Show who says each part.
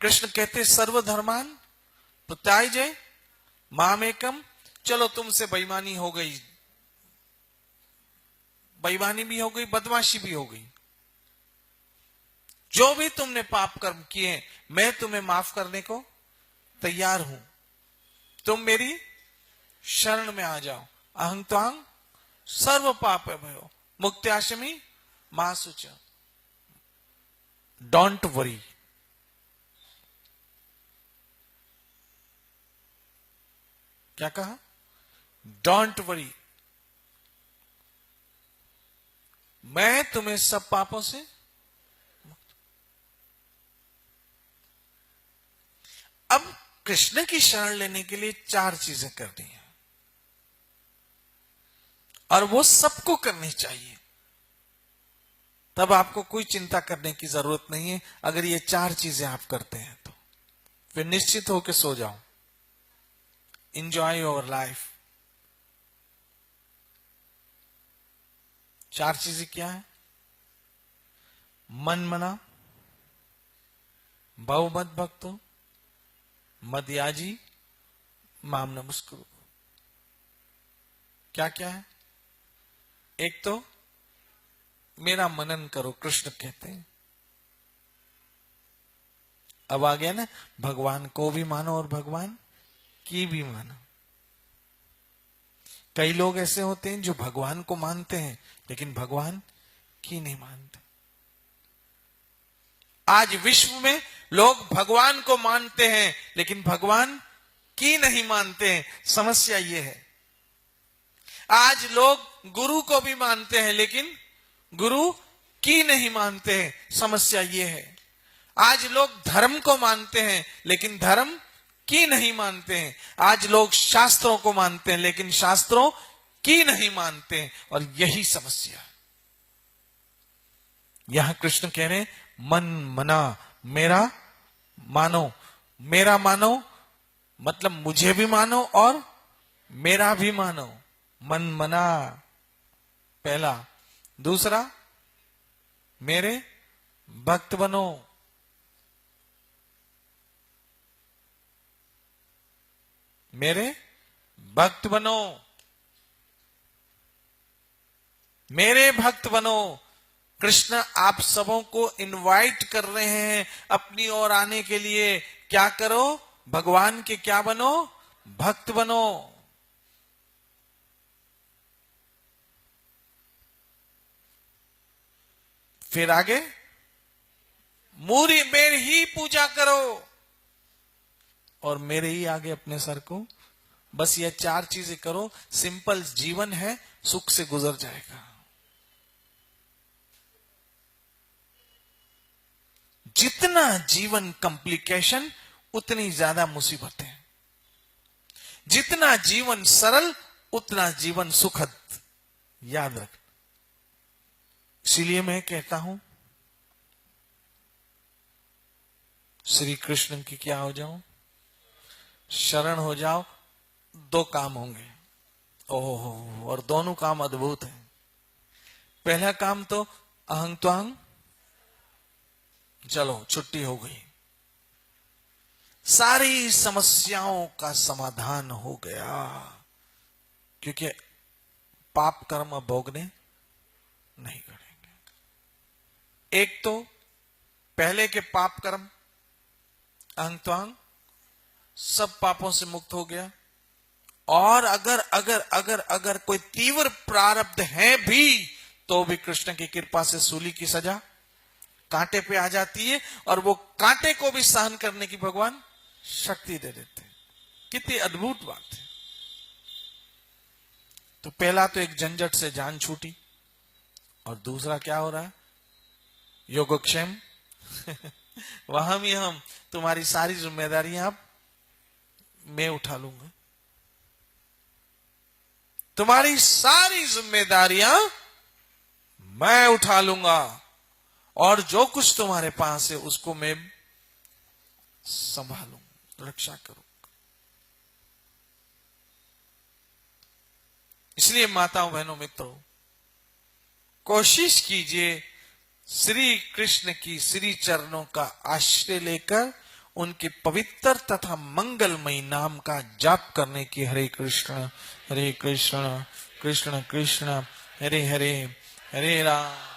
Speaker 1: कृष्ण कहते सर्वधर्मान प्रत्यायजय मामेकम। चलो तुमसे बेईमानी हो गई, बेईमानी भी हो गई, बदमाशी भी हो गई, जो भी तुमने पाप कर्म किए मैं तुम्हें माफ करने को तैयार हूं। तुम मेरी शरण में आ जाओ। अहं त्वां सर्व पाप भयो मुक्त्याशमी मां शुच। Don't worry. क्या कहा? डोंट वरी, मैं तुम्हें सब पापों से अब कृष्ण की शरण लेने के लिए 4 चीजें करनी है और वो सबको करनी चाहिए। तब आपको कोई चिंता करने की जरूरत नहीं है। अगर ये 4 चीजें आप करते हैं तो फिर निश्चित होकर सो जाओ। Enjoy your life. 4 चीजें क्या है? मन मना, भव मत भक्तो, मदयाजी, माम नमस्कुरु। क्या क्या है? एक तो मेरा मनन करो, कृष्ण कहते हैं। अब आ गया ना, भगवान को भी मानो और भगवान की भी मानो। कई लोग ऐसे होते हैं जो भगवान को मानते हैं लेकिन भगवान की नहीं मानते। आज विश्व में लोग भगवान को मानते हैं लेकिन भगवान की नहीं मानते हैं। समस्या यह है। आज लोग गुरु को भी मानते हैं लेकिन गुरु की नहीं मानते हैं। समस्या यह है। आज लोग धर्म को मानते हैं लेकिन धर्म की नहीं मानते हैं। आज लोग शास्त्रों को मानते हैं लेकिन शास्त्रों की नहीं मानते हैं। और यही समस्या। यहां कृष्ण कह रहे हैं मन मना, मेरा मानो। मेरा मानो मतलब मुझे भी मानो और मेरा भी मानो। मन मना पहला। दूसरा, मेरे भक्त बनो। मेरे भक्त बनो, मेरे भक्त बनो। कृष्ण आप सबों को इनवाइट कर रहे हैं अपनी ओर आने के लिए। क्या करो? भगवान के क्या बनो? भक्त बनो। फिर आगे, मेरी ही पूजा करो और मेरे ही आगे अपने सर को। बस ये 4 चीजें करो। सिंपल जीवन है, सुख से गुजर जाएगा। जितना जीवन कॉम्प्लिकेशन उतनी ज्यादा मुसीबतें। जितना जीवन सरल उतना जीवन सुखद। याद रख। इसीलिए मैं कहता हूं श्री कृष्ण की क्या हो जाओ, शरण हो जाओ। 2 काम होंगे। ओहो, और दोनों काम अद्भुत हैं। पहला काम तो अहं त्वां, चलो छुट्टी हो गई, सारी समस्याओं का समाधान हो गया। क्योंकि पाप कर्म अब भोगने नहीं करेंगे। एक तो पहले के पाप कर्म अहं त्वां, सब पापों से मुक्त हो गया। और अगर अगर अगर अगर कोई तीव्र प्रारब्ध है भी तो भी कृष्ण की कृपा से सूली की सजा कांटे पे आ जाती है और वो कांटे को भी सहन करने की भगवान शक्ति दे देते हैं। कितनी अद्भुत बात है। तो पहला तो एक झंझट से जान छूटी और दूसरा क्या हो रहा है? योगक्षेम। वहां भी हम तुम्हारी सारी जिम्मेदारियां अब मैं उठा लूंगा। तुम्हारी सारी जिम्मेदारियां मैं उठा लूंगा और जो कुछ तुम्हारे पास है उसको मैं संभालूंगा, रक्षा करूंगा। इसलिए माताओं, बहनों, मित्रों, कोशिश कीजिए श्री कृष्ण की श्री चरणों का आश्रय लेकर उनके पवित्र तथा मंगलमय नाम का जाप करने की। हरे कृष्ण कृष्ण कृष्ण हरे हरे, हरे राम